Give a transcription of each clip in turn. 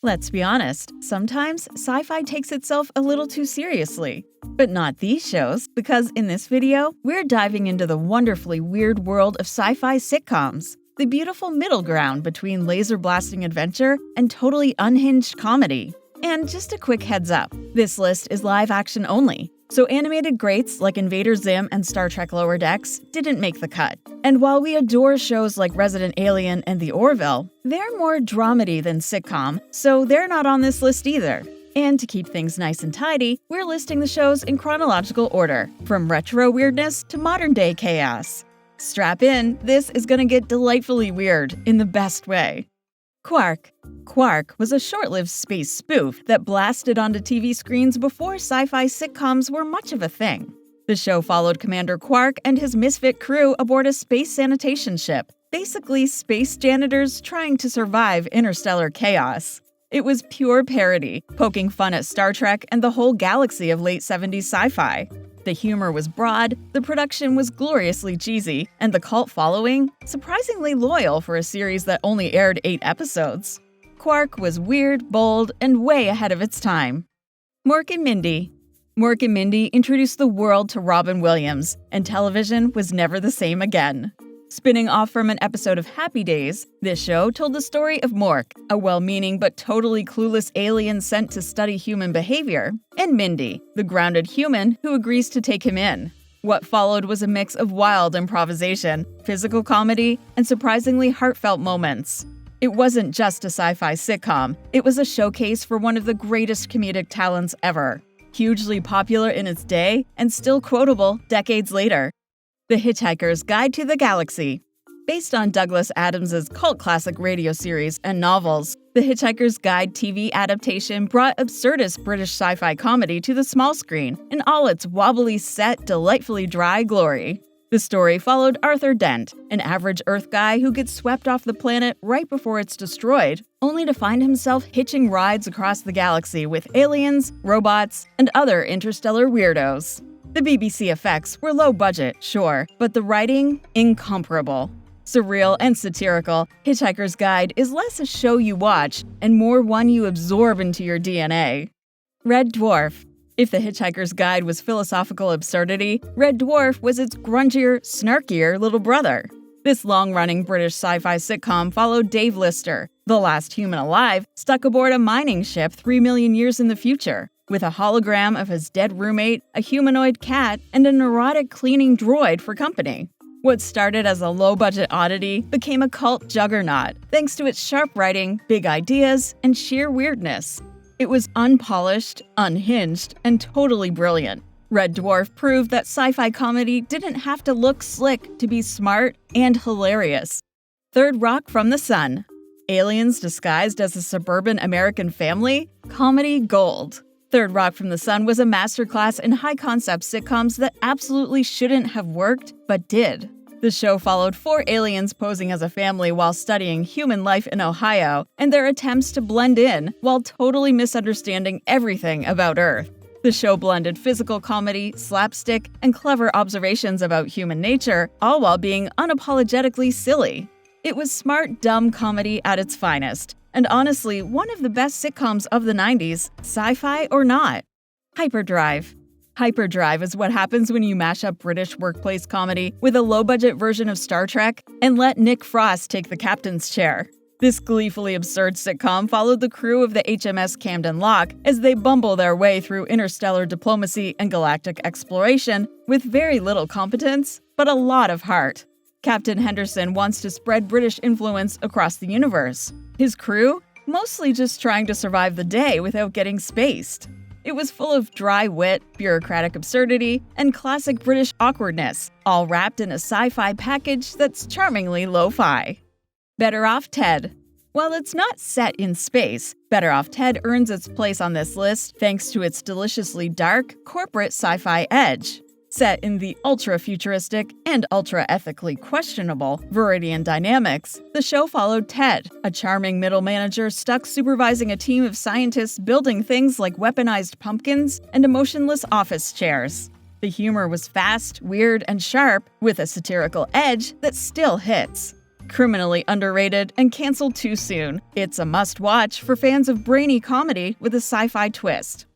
Let's be honest, sometimes sci-fi takes itself a little too seriously. But not these shows, because in this video, we're diving into the wonderfully weird world of sci-fi sitcoms, the beautiful middle ground between laser-blasting adventure and totally unhinged comedy. And just a quick heads up, this list is live-action only, so animated greats like Invader Zim and Star Trek Lower Decks didn't make the cut. And while we adore shows like Resident Alien and The Orville, they're more dramedy than sitcom, so they're not on this list either. And to keep things nice and tidy, we're listing the shows in chronological order, from retro weirdness to modern-day chaos. Strap in, this is gonna get delightfully weird in the best way. Quark. Quark was a short-lived space spoof that blasted onto TV screens before sci-fi sitcoms were much of a thing. The show followed Commander Quark and his misfit crew aboard a space sanitation ship, basically space janitors trying to survive interstellar chaos. It was pure parody, poking fun at Star Trek and the whole galaxy of late 70s sci-fi. The humor was broad, the production was gloriously cheesy, and the cult following, surprisingly loyal for a series that only aired 8 episodes. Quark was weird, bold, and way ahead of its time. Mork Mindy. Mork Mindy introduced the world to Robin Williams, and television was never the same again. Spinning off from an episode of Happy Days, this show told the story of Mork, a well-meaning but totally clueless alien sent to study human behavior, and Mindy, the grounded human who agrees to take him in. What followed was a mix of wild improvisation, physical comedy, and surprisingly heartfelt moments. It wasn't just a sci-fi sitcom, it was a showcase for one of the greatest comedic talents ever. Hugely popular in its day, and still quotable decades later. The Hitchhiker's Guide to the Galaxy. Based on Douglas Adams's cult classic radio series and novels, The Hitchhiker's Guide TV adaptation brought absurdist British sci-fi comedy to the small screen in all its wobbly set, delightfully dry glory. The story followed Arthur Dent, an average Earth guy who gets swept off the planet right before it's destroyed, only to find himself hitching rides across the galaxy with aliens, robots, and other interstellar weirdos. The BBC effects were low budget, sure, but the writing, incomparable. Surreal and satirical, Hitchhiker's Guide is less a show you watch and more one you absorb into your DNA. Red Dwarf. If The Hitchhiker's Guide was philosophical absurdity, Red Dwarf was its grungier, snarkier little brother. This long-running British sci-fi sitcom followed Dave Lister, the last human alive, stuck aboard a mining ship 3 million years in the future, with a hologram of his dead roommate, a humanoid cat, and a neurotic cleaning droid for company. What started as a low-budget oddity became a cult juggernaut, thanks to its sharp writing, big ideas, and sheer weirdness. It was unpolished, unhinged, and totally brilliant. Red Dwarf proved that sci-fi comedy didn't have to look slick to be smart and hilarious. Third Rock from the Sun. Aliens disguised as a suburban American family? Comedy gold. Third Rock from the Sun was a masterclass in high-concept sitcoms that absolutely shouldn't have worked, but did. The show followed 4 aliens posing as a family while studying human life in Ohio and their attempts to blend in while totally misunderstanding everything about Earth. The show blended physical comedy, slapstick, and clever observations about human nature, all while being unapologetically silly. It was smart, dumb comedy at its finest. And honestly, one of the best sitcoms of the 90s, sci-fi or not. Hyperdrive. Hyperdrive is what happens when you mash up British workplace comedy with a low-budget version of Star Trek and let Nick Frost take the captain's chair. This gleefully absurd sitcom followed the crew of the HMS Camden Lock as they bumble their way through interstellar diplomacy and galactic exploration with very little competence, but a lot of heart. Captain Henderson wants to spread British influence across the universe. His crew? Mostly just trying to survive the day without getting spaced. It was full of dry wit, bureaucratic absurdity, and classic British awkwardness, all wrapped in a sci-fi package that's charmingly lo-fi. Better Off Ted. While it's not set in space, Better Off Ted earns its place on this list thanks to its deliciously dark, corporate sci-fi edge. Set in the ultra-futuristic and ultra-ethically questionable Viridian Dynamics, the show followed Ted, a charming middle manager stuck supervising a team of scientists building things like weaponized pumpkins and emotionless office chairs. The humor was fast, weird, and sharp, with a satirical edge that still hits. Criminally underrated and canceled too soon, it's a must-watch for fans of brainy comedy with a sci-fi twist.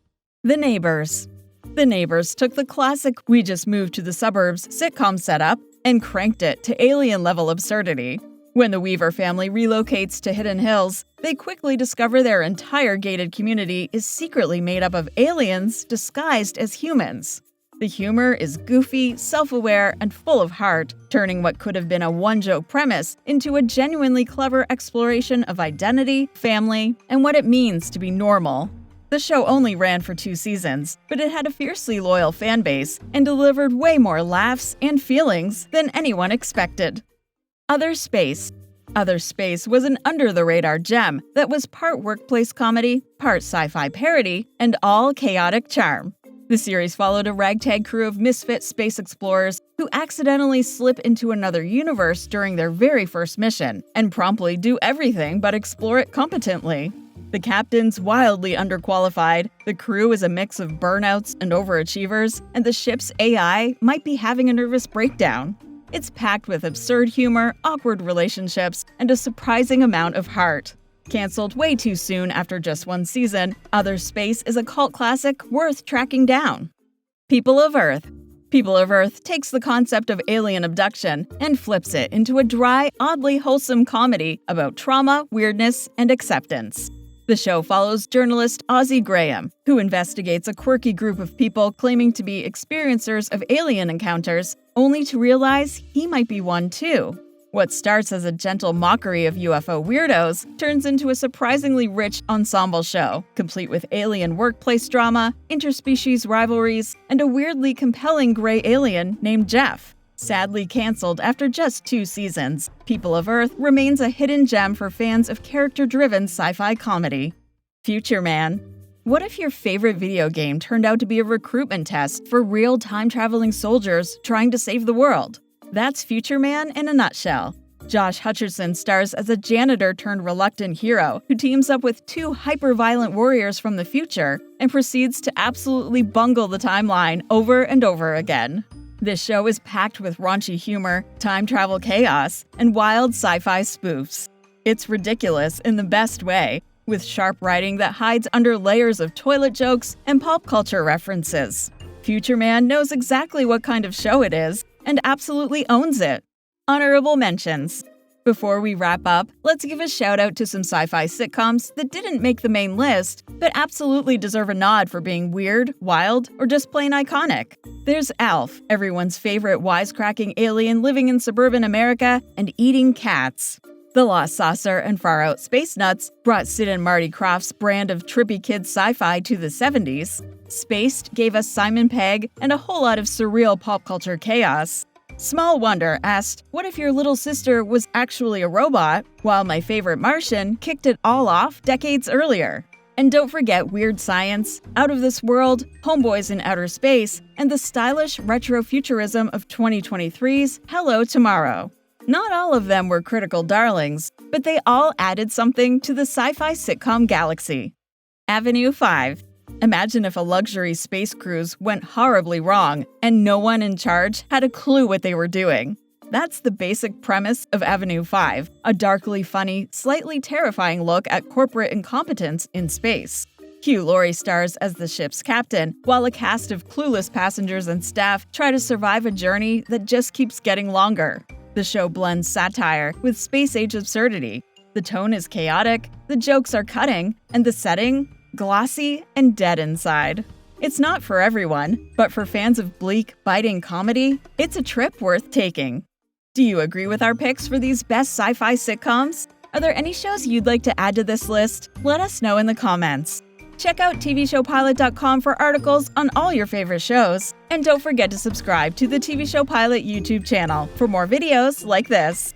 The Neighbors. The Neighbors took the classic "we just moved to the suburbs" sitcom setup and cranked it to alien-level absurdity. When the Weaver family relocates to Hidden Hills, they quickly discover their entire gated community is secretly made up of aliens disguised as humans. The humor is goofy, self-aware, and full of heart, turning what could have been a one-joke premise into a genuinely clever exploration of identity, family, and what it means to be normal. The show only ran for 2 seasons, but it had a fiercely loyal fan base and delivered way more laughs and feelings than anyone expected. Other Space. Other Space was an under-the-radar gem that was part workplace comedy, part sci-fi parody, and all chaotic charm. The series followed a ragtag crew of misfit space explorers who accidentally slip into another universe during their very first mission and promptly do everything but explore it competently. The captain's wildly underqualified, the crew is a mix of burnouts and overachievers, and the ship's AI might be having a nervous breakdown. It's packed with absurd humor, awkward relationships, and a surprising amount of heart. Cancelled way too soon after just 1 season, Other Space is a cult classic worth tracking down. People of Earth. People of Earth takes the concept of alien abduction and flips it into a dry, oddly wholesome comedy about trauma, weirdness, and acceptance. The show follows journalist Ozzie Graham, who investigates a quirky group of people claiming to be experiencers of alien encounters, only to realize he might be one too. What starts as a gentle mockery of UFO weirdos turns into a surprisingly rich ensemble show, complete with alien workplace drama, interspecies rivalries, and a weirdly compelling gray alien named Jeff. Sadly cancelled after just 2 seasons, People of Earth remains a hidden gem for fans of character-driven sci-fi comedy. Future Man. What if your favorite video game turned out to be a recruitment test for real time-traveling soldiers trying to save the world? That's Future Man in a nutshell. Josh Hutcherson stars as a janitor-turned-reluctant hero who teams up with 2 hyper-violent warriors from the future and proceeds to absolutely bungle the timeline over and over again. This show is packed with raunchy humor, time travel chaos, and wild sci-fi spoofs. It's ridiculous in the best way, with sharp writing that hides under layers of toilet jokes and pop culture references. Future Man knows exactly what kind of show it is and absolutely owns it. Honorable mentions. Before we wrap up, let's give a shout out to some sci-fi sitcoms that didn't make the main list, but absolutely deserve a nod for being weird, wild, or just plain iconic. There's Alf, everyone's favorite wisecracking alien living in suburban America and eating cats. The Lost Saucer and Far Out Space Nuts brought Sid and Marty Krofft's brand of trippy kids sci-fi to the 70s. Spaced gave us Simon Pegg and a whole lot of surreal pop culture chaos. Small Wonder asked, what if your little sister was actually a robot, while My Favorite Martian kicked it all off decades earlier. And don't forget Weird Science, Out of This World, Homeboys in Outer Space, and the stylish retrofuturism of 2023's Hello Tomorrow. Not all of them were critical darlings, but they all added something to the sci-fi sitcom galaxy. Avenue 5. Imagine if a luxury space cruise went horribly wrong and no one in charge had a clue what they were doing. That's the basic premise of Avenue 5, a darkly funny, slightly terrifying look at corporate incompetence in space. Hugh Laurie stars as the ship's captain, while a cast of clueless passengers and staff try to survive a journey that just keeps getting longer. The show blends satire with space-age absurdity. The tone is chaotic, the jokes are cutting, and the setting glossy and dead inside. It's not for everyone, but for fans of bleak, biting comedy, it's a trip worth taking. Do you agree with our picks for these best sci-fi sitcoms? Are there any shows you'd like to add to this list? Let us know in the comments. Check out tvshowpilot.com for articles on all your favorite shows. And don't forget to subscribe to the TV Show Pilot YouTube channel for more videos like this.